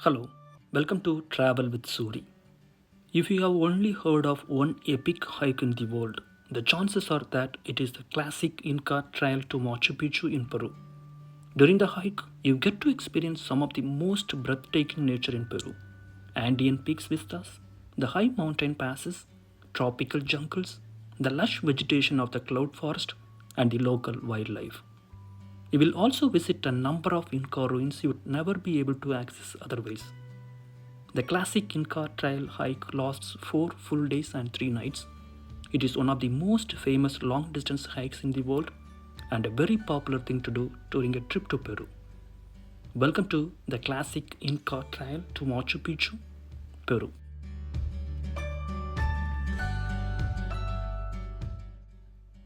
Hello, welcome to Travel with Suri. If you have only heard of one epic hike in the world, the chances are that it is the classic Inca Trail to Machu Picchu in Peru. During the hike, you get to experience some of the most breathtaking nature in Peru: Andean peaks vistas, the high mountain passes, tropical jungles, the lush vegetation of the cloud forest, and the local wildlife. You will also visit a number of Inca ruins you would never be able to access otherwise. The classic Inca Trail hike lasts 4 full days and 3 nights. It is one of the most famous long distance hikes in the world and a very popular thing to do during a trip to Peru. Welcome to the classic Inca Trail to Machu Picchu, Peru.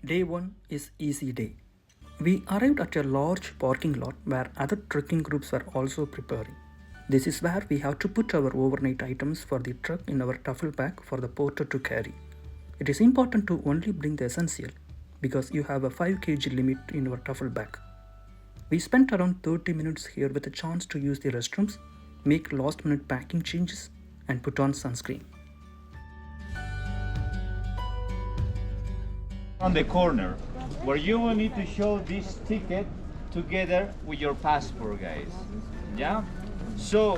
Day 1 is easy day. We arrived at a large parking lot where other trekking groups were also preparing. This is where we have to put our overnight items for the trek in our duffel bag for the porter to carry. It is important to only bring the essential because you have a 5 kg limit in your duffel bag. We spent around 30 minutes here with a chance to use the restrooms, make last minute packing changes, and put on sunscreen. On the corner where you will need to show this ticket together with your passport, guys. Yeah, so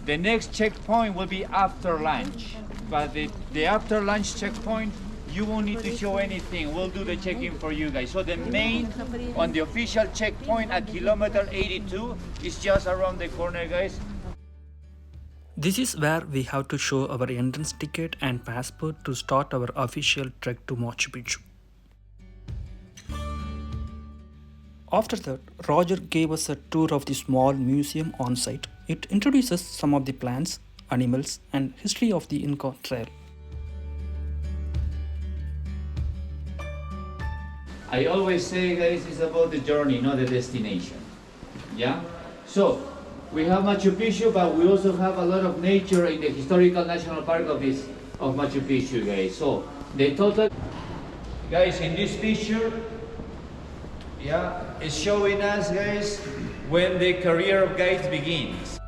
the next checkpoint will be after lunch, but the after lunch checkpoint you won't need to show anything. We'll do the check-in for you guys. So the main on the official checkpoint at Kilometer 82 is just around the corner, guys. This is where we have to show our entrance ticket and passport to start our official trek to Machu Picchu. After that, Roger gave us a tour of the small museum on site. It introduces some of the plants, animals, and history of the Inca Trail. I always say, guys, it's about the journey, not the destination. Yeah? So, we have Machu Picchu, but we also have a lot of nature in the historical national park of Machu Picchu, guys. So, the total... Guys, in this picture, yeah, it's showing us, guys, when the career of guides begins.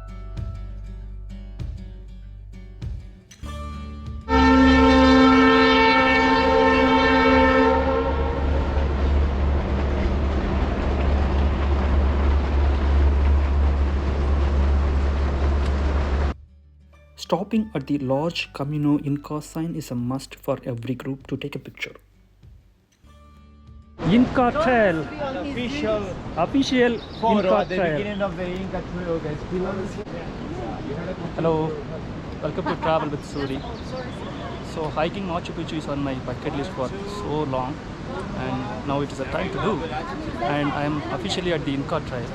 Stopping at the large Camino Inca sign is a must for every group to take a picture. Inca Trail, official Photo Inca at the Trail. beginning of the Inca Trail, guys. Hello, welcome to Travel with Suri. So hiking Machu Picchu is on my bucket list for so long, and now it is a time to do. And I am officially at the Inca Trail.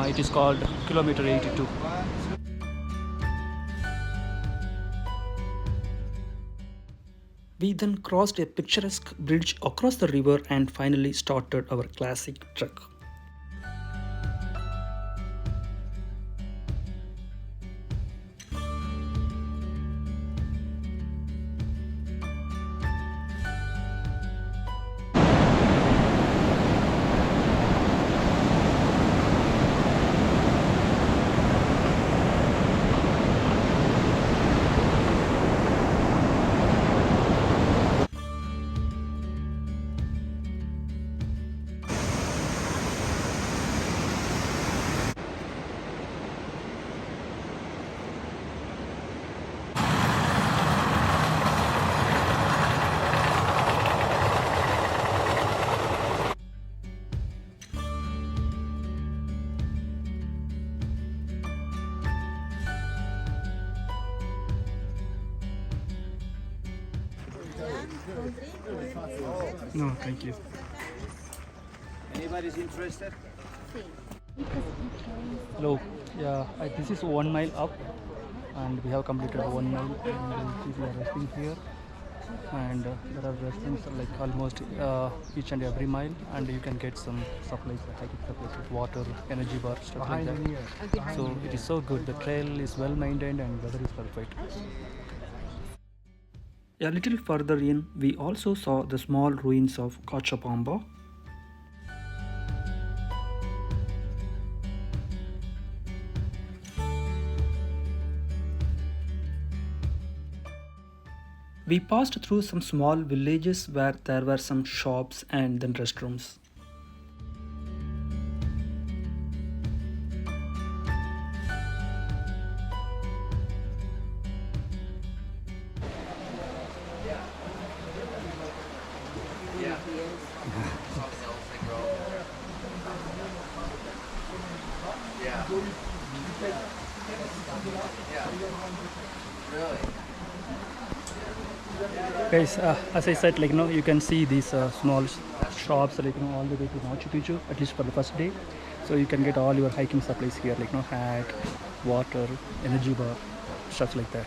It is called Kilometer 82. We then crossed a picturesque bridge across the river and finally started our classic trek. No, thank you. Anybody's interested? Hello. Yeah, this is 1 mile up, and we have completed 1 mile. And we are resting here, and there are restrooms like almost each and every mile, and you can get some supplies, hiking supplies like water, energy bar, stuff like that. So it is so good. The trail is well maintained and weather is perfect. A little further in, we also saw the small ruins of Wayllabamba. We passed through some small villages where there were some shops and then restrooms. Guys, as I said, you can see these small shops, all the way to Machu Picchu, at least for the first day. So you can get all your hiking supplies here, hat, water, energy bar, stuff like that.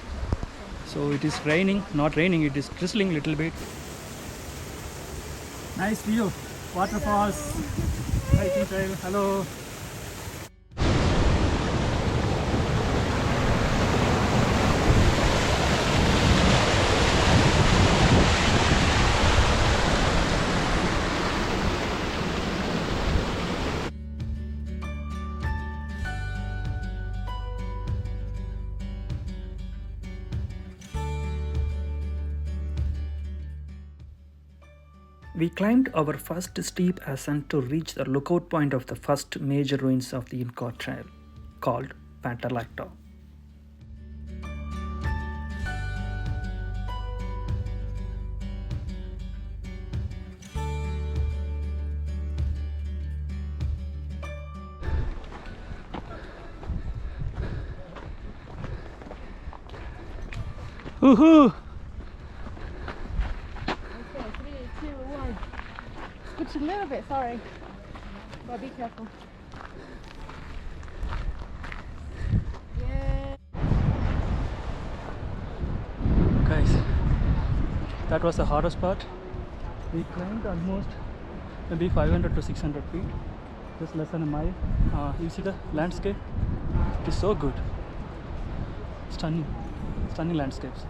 So it is raining, not raining, it is drizzling a little bit. Nice view, waterfalls, hiking trail. Hello. We climbed our first steep ascent to reach the lookout point of the first major ruins of the Inca Trail, called Patallacta. Woohoo! Just a little bit, sorry. Gotta be careful. Yeah. Guys, that was the hardest part. We climbed almost maybe 500 to 600 feet, just less than a mile. You see the landscape? It is so good. Stunning, stunning landscapes.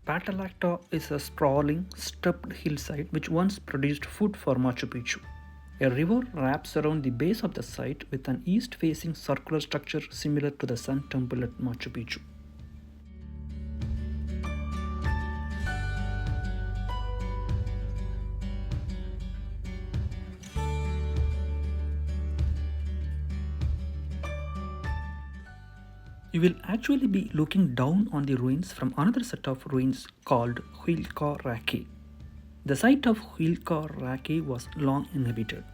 Patallacta is a sprawling, stepped hillside which once produced food for Machu Picchu. A river wraps around the base of the site with an east-facing circular structure similar to the Sun Temple at Machu Picchu. You will actually be looking down on the ruins from another set of ruins called Phuyupatamarka. The site of Phuyupatamarka was long inhabited.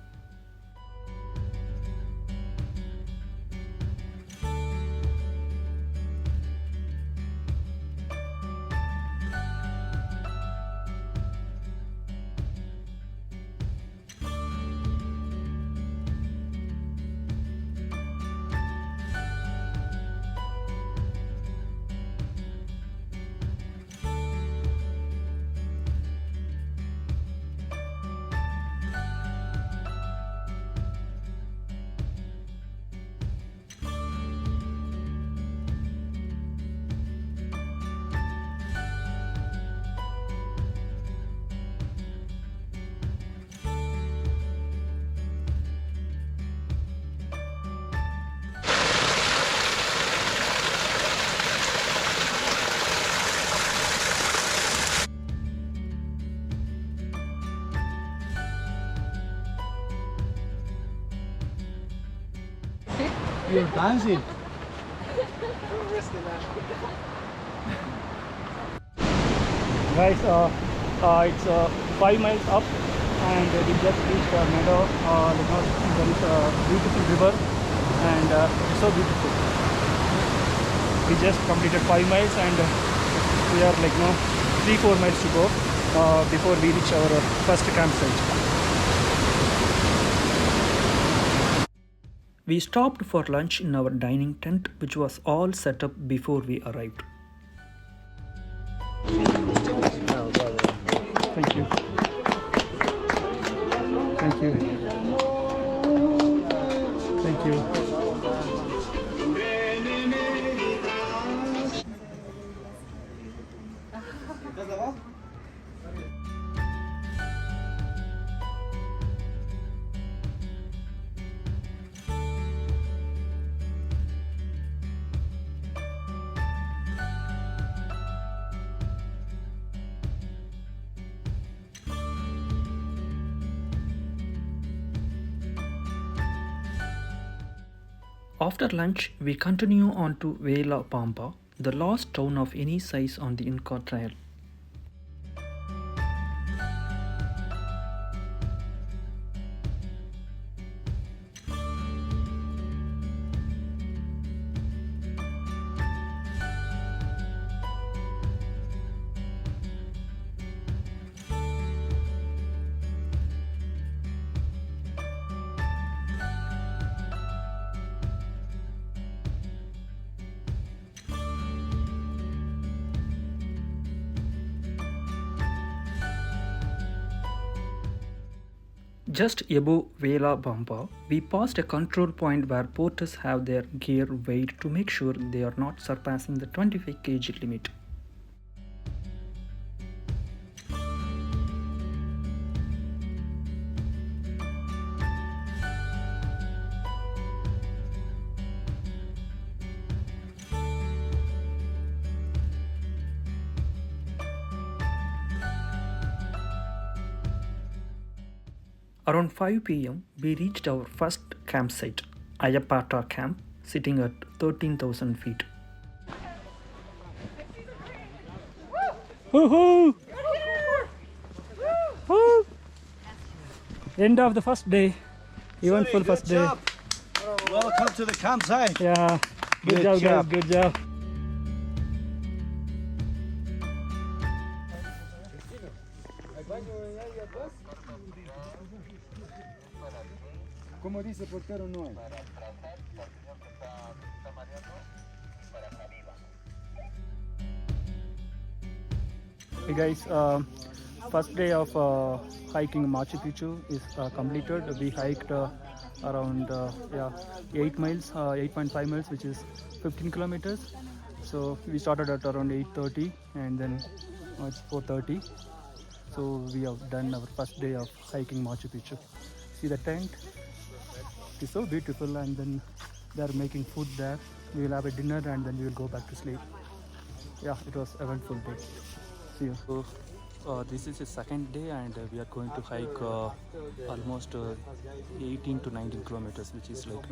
You're dancing. Guys, it's 5 miles up and we just reached a meadow. There is a beautiful river and it's so beautiful. We just completed 5 miles and we are 3-4 miles to go before we reach our first campsite. We stopped for lunch in our dining tent, which was all set up before we arrived. Thank you. Thank you. Thank you. After lunch, we continue on to Wayllabamba, the last town of any size on the Inca Trail. Just above Wayllabamba, we passed a control point where porters have their gear weighed to make sure they are not surpassing the 25 kg limit. Around 5 pm, we reached our first campsite, Intiapata Camp, sitting at 13,000 feet. Woohoo! Woo! End of the first day, even full first day. Welcome to the campsite. Yeah, good job, guys, good job. Como dice portero, no hay. Hey guys, first day of hiking Machu Picchu is completed. We hiked around 8 miles, 8.5 miles, which is 15 kilometers. So we started at around 8:30 and then it's 4:30. So we have done our first day of hiking Machu Picchu. See the tent? It's so beautiful, and then they're making food there. We will have a dinner and then we will go back to sleep. Yeah, it was an eventful day. See you. So, this is the second day, and we are going to hike almost 18 to 19 kilometers, which is like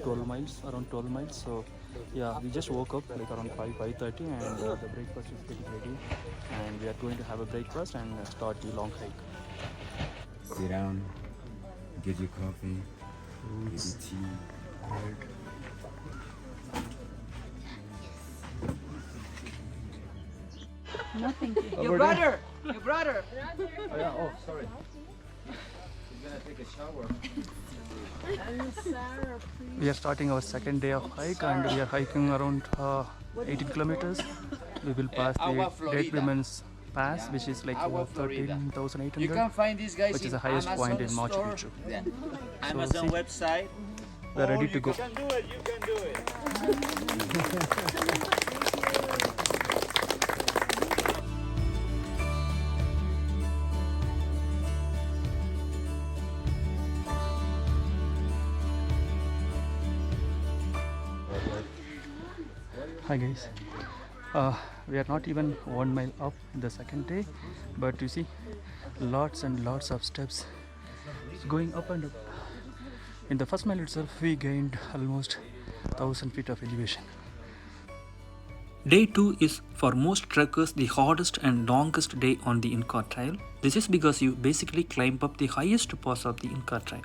12 miles, around 12 miles. So yeah, we just woke up like around 5:30, and the breakfast is getting ready, and we are going to have a breakfast and start the long hike. Sit down, get your coffee, get your tea, bread. Nothing. Your brother! Your brother! Oh yeah, oh sorry. He's gonna take a shower. We are starting our second day of hike, and we are hiking around 18 kilometers. We will pass the Dead Women's Pass, which is like Agua Florida. 13,800. You can find these guys which is in the highest Amazon point in Machu store, Picchu. yeah. Amazon see, website. we are ready to go. You can do it, you can do it. Hi guys, we are not even 1 mile up the second day, but you see lots and lots of steps going up and up. In the first mile itself, we gained almost 1000 feet of elevation. Day 2 is for most trekkers the hardest and longest day on the Inca Trail. This is because you basically climb up the highest pass of the Inca Trail.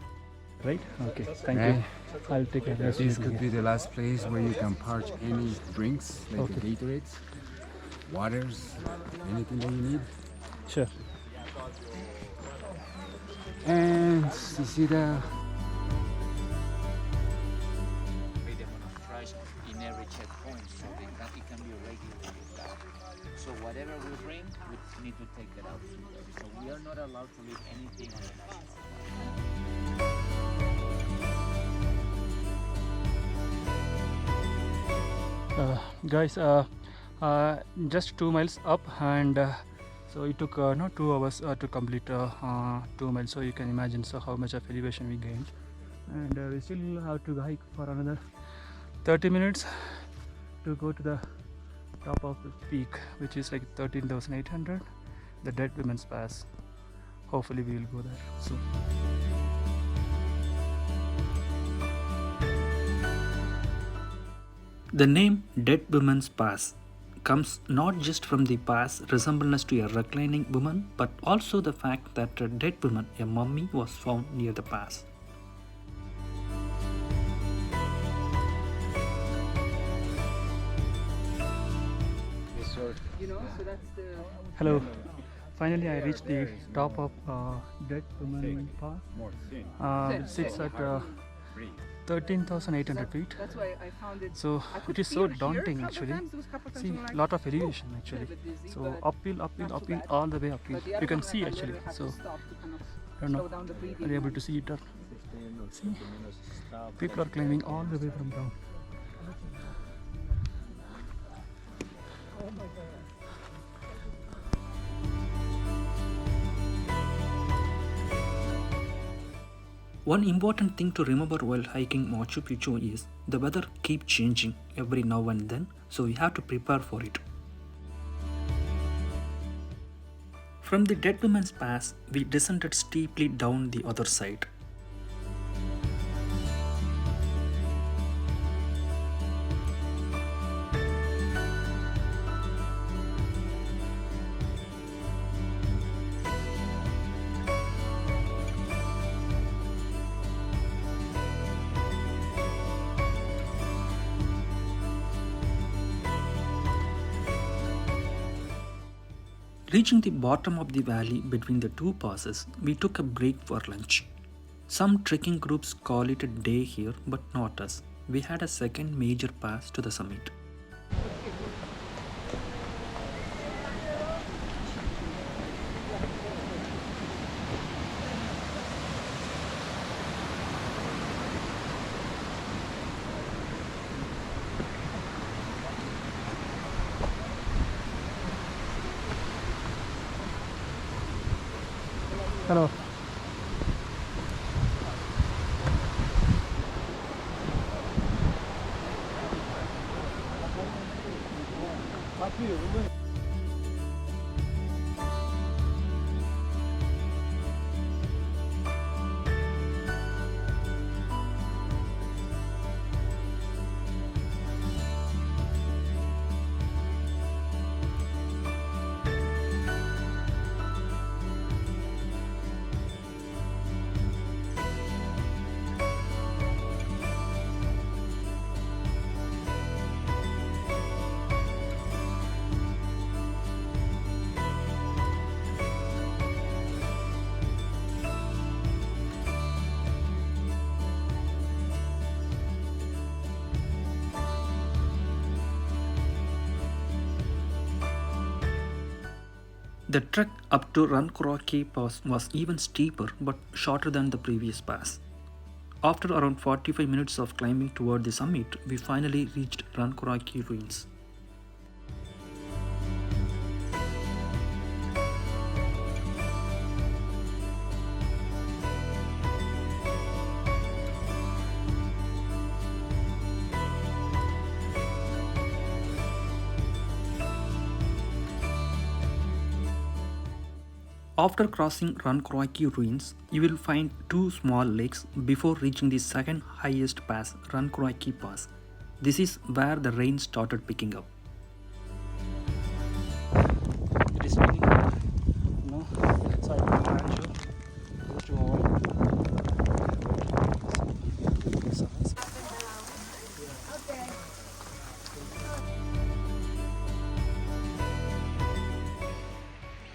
Right? Okay, thank you. I'll take a rest. This could be the last place where you can parch any drinks, like the Gatorades, waters, anything that you need. Sure. And you see the Pay them on a price in every checkpoint, so it can be regularly done. So whatever we bring, we need to take that out. So we are not allowed to leave anything on the national park. Guys, just 2 miles up, and so it took not 2 hours to complete 2 miles. So you can imagine how much of elevation we gained, and we still have to hike for another 30 minutes to go to the top of the peak, which is like 13,800, the Dead Women's Pass. Hopefully we will go there soon. The name Dead Women's Pass comes not just from the pass resemblance to a reclining woman, but also the fact that a dead woman, a mummy, was found near the pass. Hello. Finally, I reached the top of Dead Women Pass. It sits at 13,800 feet. That's why I found it. So it is so daunting actually. See, lot of elevation actually. So uphill, all the way uphill. You can see actually. So I don't know. Are you able to see it? Or see, people are climbing all the way from down. One important thing to remember while hiking Machu Picchu is the weather keeps changing every now and then, so we have to prepare for it. From the Dead Women's Pass, we descended steeply down the other side. Reaching the bottom of the valley between the two passes, we took a break for lunch. Some trekking groups call it a day here, but not us. We had a second major pass to the summit. Hello. The trek up to Rankuraki Pass was even steeper but shorter than the previous pass. After around 45 minutes of climbing toward the summit, we finally reached Rankuraki Ruins. After crossing Rankuraki Ruins, you will find two small lakes before reaching the second highest pass, Rankuraki Pass. This is where the rain started picking up. It is raining, no, so I will manage to avoid.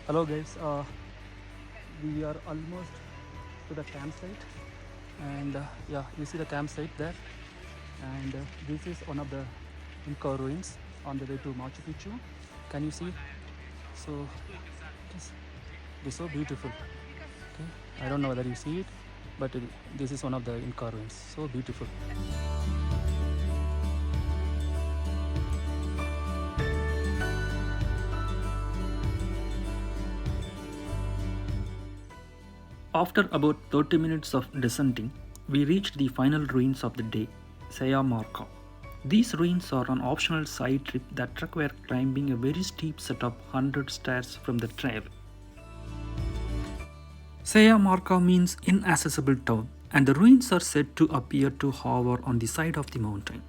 Hello guys, we are almost to the campsite, and yeah, you see the campsite there, and this is one of the Inca ruins on the way to Machu Picchu. Can you see? So it is so beautiful. Okay, I don't know whether you see it, but this is one of the Inca ruins. So beautiful. After about 30 minutes of descending, we reached the final ruins of the day, Sayaqmarka. These ruins are an optional side trip that require climbing a very steep set of 100 stairs from the trail. Sayaqmarka means inaccessible town, and the ruins are said to appear to hover on the side of the mountain.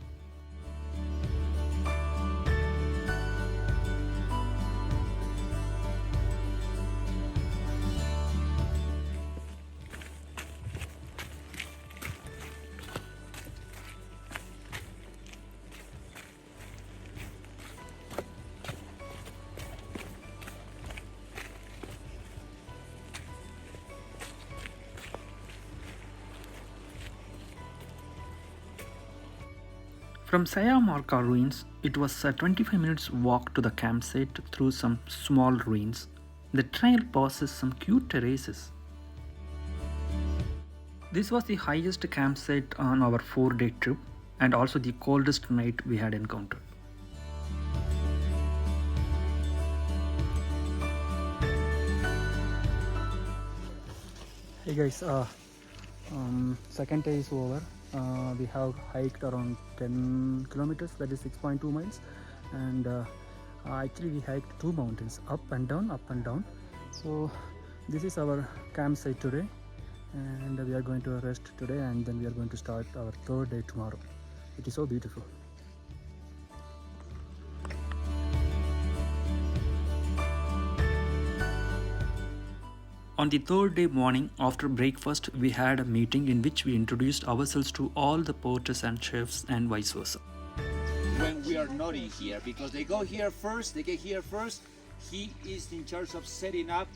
From Sayaqmarka Ruins, it was a 25 minutes walk to the campsite through some small ruins. The trail passes some cute terraces. This was the highest campsite on our 4-day trip and also the coldest night we had encountered. Hey guys, second day is over. We have hiked around 10 kilometers, that is 6.2 miles, and actually we hiked 2 mountains, up and down, up and down. So this is our campsite today, and we are going to rest today, and then we are going to start our 3rd day tomorrow. It is so beautiful. On the 3rd day morning, after breakfast, we had a meeting in which we introduced ourselves to all the porters and chefs and vice versa. When we are not in here, because they go here first, they get here first. He is in charge of setting up,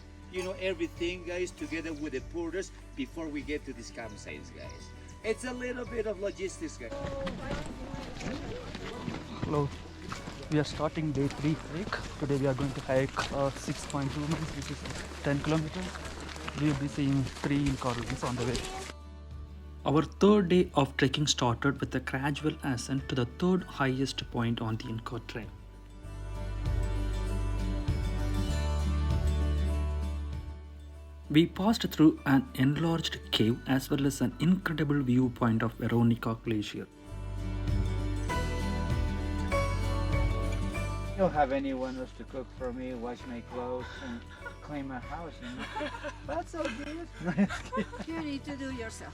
everything, guys, together with the porters before we get to these campsites, guys. It's a little bit of logistics, guys. Hello. We are starting day 3 hike. Today we are going to hike 6.2 miles, which is 10 kilometers. We will be seeing 3 Inca ruins on the way. Our 3rd day of trekking started with a gradual ascent to the 3rd highest point on the Inca Trail. We passed through an enlarged cave as well as an incredible viewpoint of Veronica Glacier. I don't have anyone else to cook for me, wash my clothes, and clean my house, That's so good. You need to do yourself.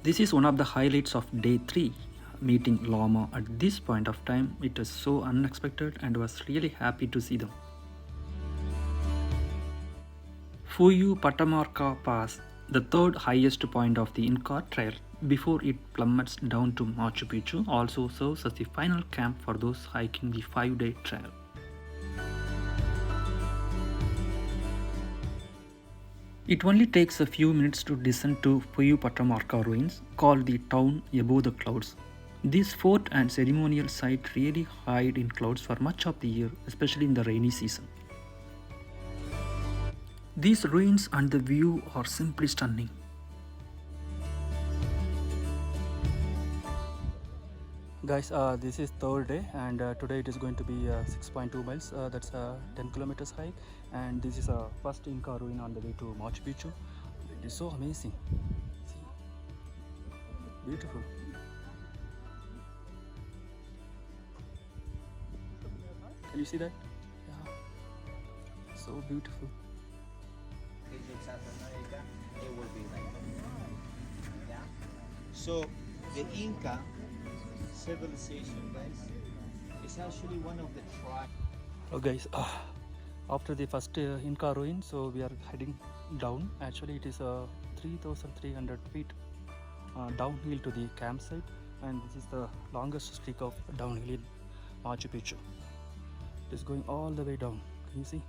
This is one of the highlights of day 3, meeting Llama at this point of time. It was so unexpected and was really happy to see them. Phuyupatamarka Pass, the 3rd highest point of the Inca Trail before it plummets down to Machu Picchu, also serves as the final camp for those hiking the 5-day trail. It only takes a few minutes to descend to Phuyupatamarka Ruins, called the town above the clouds. This fort and ceremonial site really hide in clouds for much of the year, especially in the rainy season. These ruins and the view are simply stunning. Guys, this is 3rd day, and today it is going to be 6.2 miles. That's a 10 kilometers hike, and this is a first Inca ruin on the way to Machu Picchu. It is so amazing. See? Beautiful. Can you see that? Yeah. So beautiful. In South America, it will be like that. Yeah. So the Inca civilization, guys, is actually one of the tribes. Oh guys, after the first Inca ruin, so we are heading down. Actually it is 3,300 feet downhill to the campsite, and this is the longest streak of downhill in Machu Picchu. It is going all the way down. Can you see?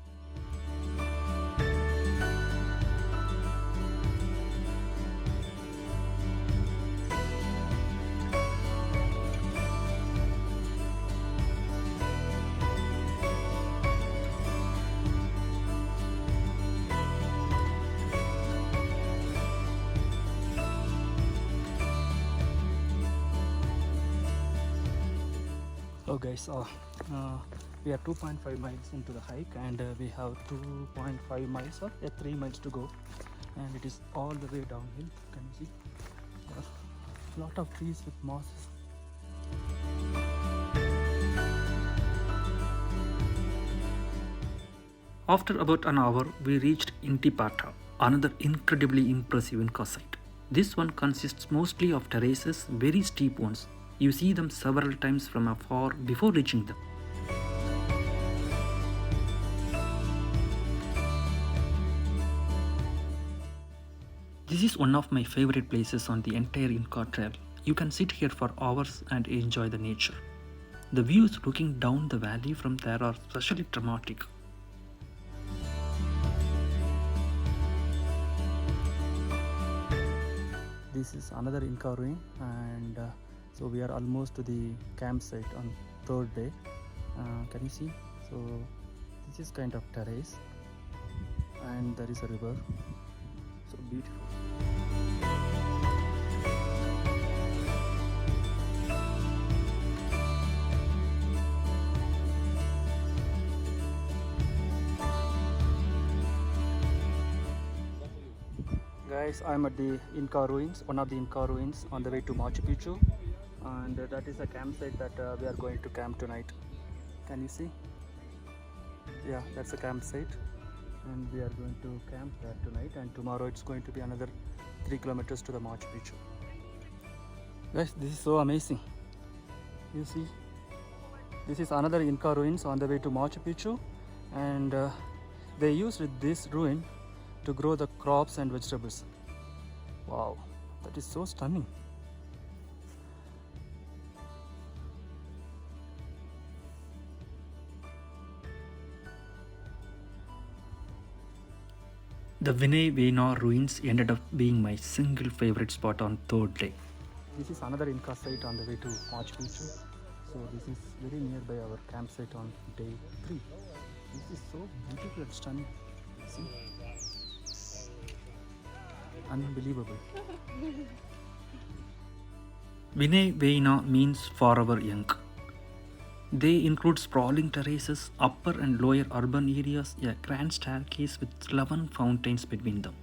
Oh guys, we are 2.5 miles into the hike, and we have 2.5 miles or 3 miles to go, and it is all the way downhill. Can you see? A lot of trees with mosses. After about an hour, we reached Intiapata, another incredibly impressive Inca site. This one consists mostly of terraces, very steep ones. You see them several times from afar before reaching them. This is one of my favorite places on the entire Inca Trail. You can sit here for hours and enjoy the nature. The views looking down the valley from there are especially dramatic. This is another Inca ruin, and so we are almost to the campsite on third day. Can you see? So this is kind of terrace, and there is a river. So beautiful. Guys, I'm at the Inca ruins, one of the Inca ruins on the way to Machu Picchu, and that is a campsite that we are going to camp tonight. Can you see? Yeah, that's a campsite, and we are going to camp there tonight, and tomorrow it's going to be another 3 kilometers to the Machu Picchu. Guys, this is so amazing. You see, this is another Inca ruins on the way to Machu Picchu, and they used this ruin to grow the crops and vegetables. Wow, that is so stunning. The Winay ruins ended up being my single favorite spot on third day. This is another Inca site on the way to Machu Picchu. So this is very nearby our campsite on day 3. This is so beautiful and stunning. See? Unbelievable. Wayna means forever young. They include sprawling terraces, upper and lower urban areas, a grand staircase with 11 fountains between them.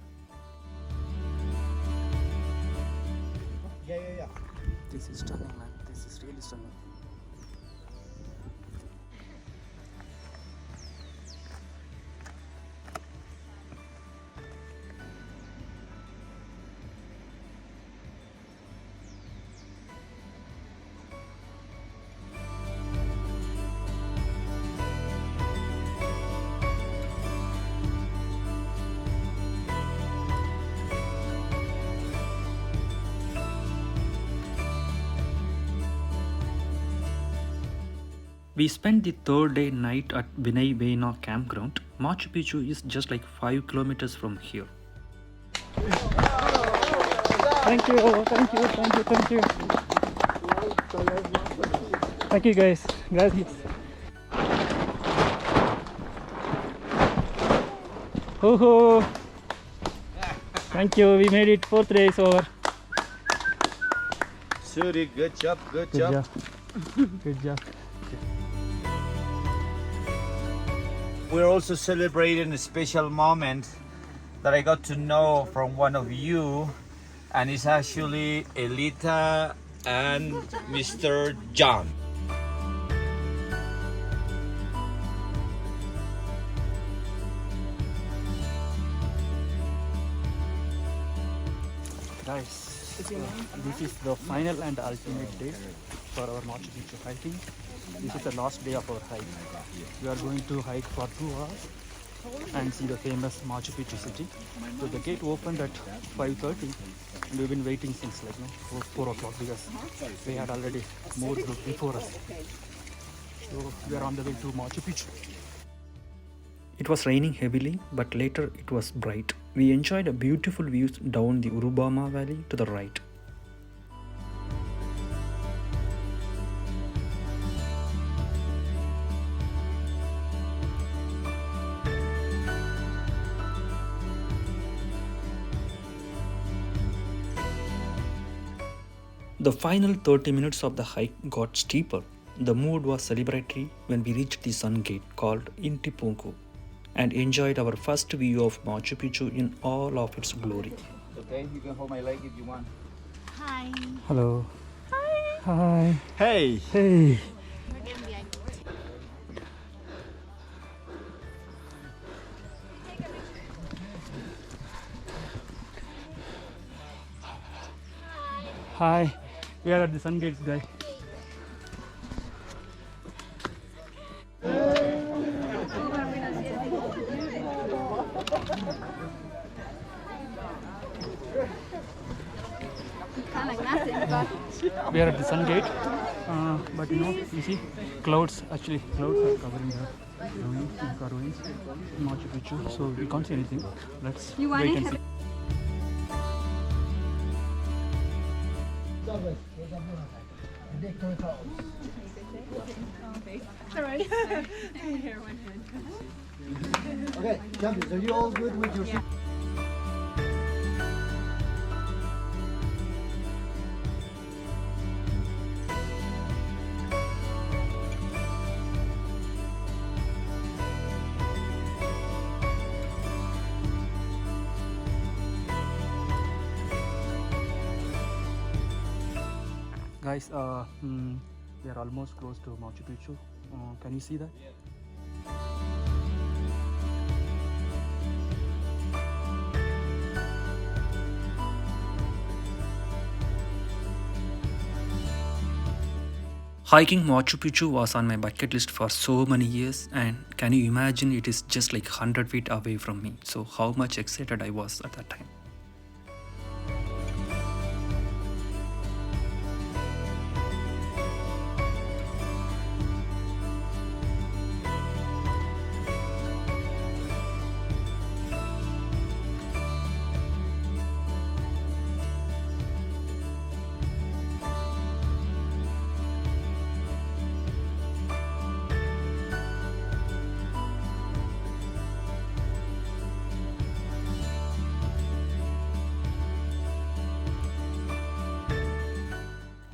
Yeah. This is stunning, man. This is really stunning. We spent the third day night at Winay campground. Machu Picchu is just like 5 kilometers from here. Thank you. Thank you guys. Gracias. Ho. Thank you. We made it 4th day over. Suri, good job. Good job. We're also celebrating a special moment that I got to know from one of you, and it's actually Elita and Mr. John. Guys, this is the final and ultimate day for our Machu Picchu hiking. This is the last day of our hike. We are going to hike for 2 hours and see the famous Machu Picchu city. So the gate opened at 5:30 and we've been waiting since 4 o'clock because they had already moved before us. So we are on the way to Machu Picchu. It was raining heavily, but later it was bright. We enjoyed a beautiful views down the Wayllabamba valley to the right. The final 30 minutes of the hike got steeper. The mood was celebratory when we reached the sun gate called Intiapata and enjoyed our first view of Machu Picchu in all of its glory. Okay, you can hold my leg if you want. Hi. Hello. Hi. Hey! Hey. We're gonna be Hi, we are at the Sun Gates, guy. We are at the Sun Gate, but you see, clouds are covering the ruins, Inca ruins, Machu Picchu, so we can't see anything. Let's wait and see. Okay, champions, are you all good with your... Guys, we are almost close to Machu Picchu. Can you see that? Hiking Machu Picchu was on my bucket list for so many years, and can you imagine, it is just like 100 feet away from me. So how much excited I was at that time.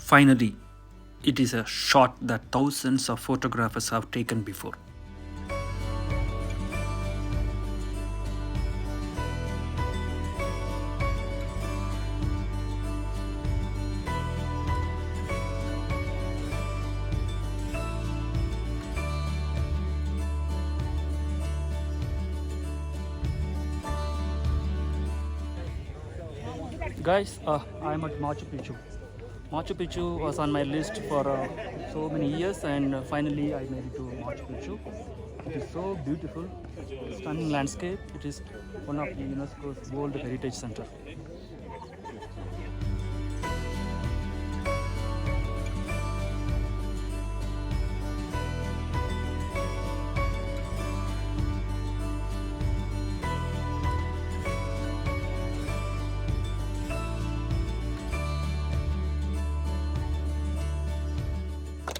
Finally, it is a shot that thousands of photographers have taken before. Guys, I'm at Machu Picchu. Machu Picchu was on my list for so many years, and finally I made it to Machu Picchu. It is so beautiful, stunning landscape. It is one of the UNESCO's World Heritage Center.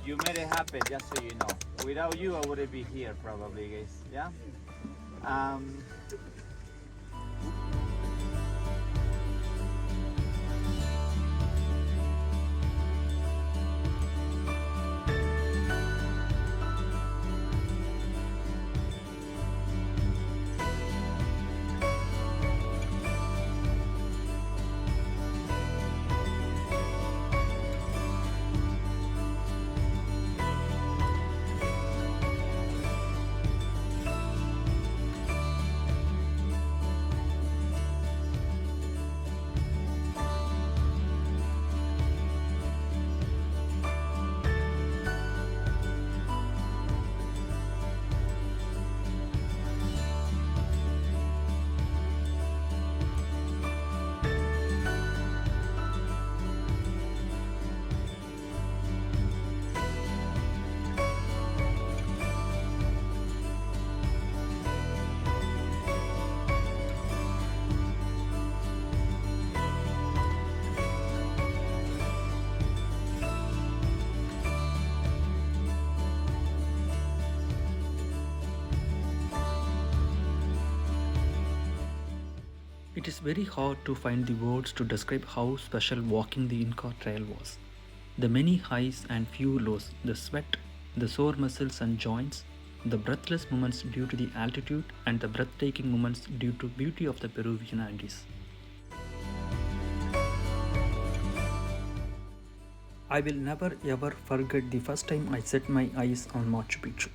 You made it happen, just so you know. Without you, I wouldn't be here probably, guys. Yeah? It is very hard to find the words to describe how special walking the Inca Trail was. The many highs and few lows, the sweat, the sore muscles and joints, the breathless moments due to the altitude, and the breathtaking moments due to beauty of the Peruvian Andes. I will never ever forget the first time I set my eyes on Machu Picchu.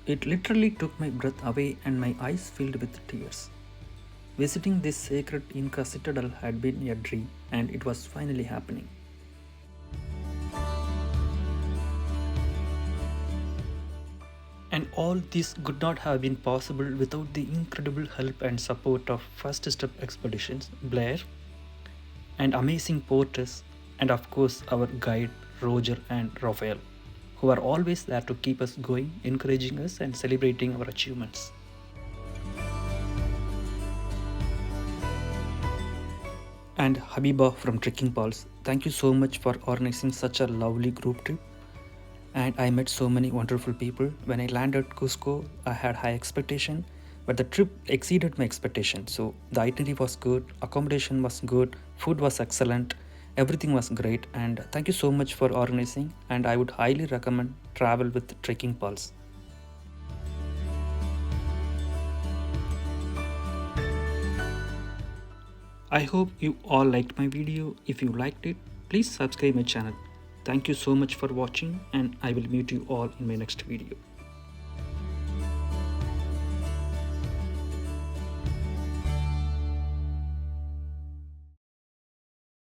It literally took my breath away and my eyes filled with tears. Visiting this sacred Inca citadel had been a dream, and it was finally happening. And all this could not have been possible without the incredible help and support of First Step Expeditions, Blair, and amazing porters, and of course our guide Roger and Raphael, who are always there to keep us going, encouraging us and celebrating our achievements. And Habiba from Trekking Pulse, thank you so much for organizing such a lovely group trip. And I met so many wonderful people. When I landed Cusco, I had high expectation, but the trip exceeded my expectation. So the itinerary was good, accommodation was good, food was excellent, everything was great. And thank you so much for organizing. And I would highly recommend travel with Trekking Pulse. I hope you all liked my video. If you liked it, please subscribe my channel. Thank you so much for watching, and I will meet you all in my next video.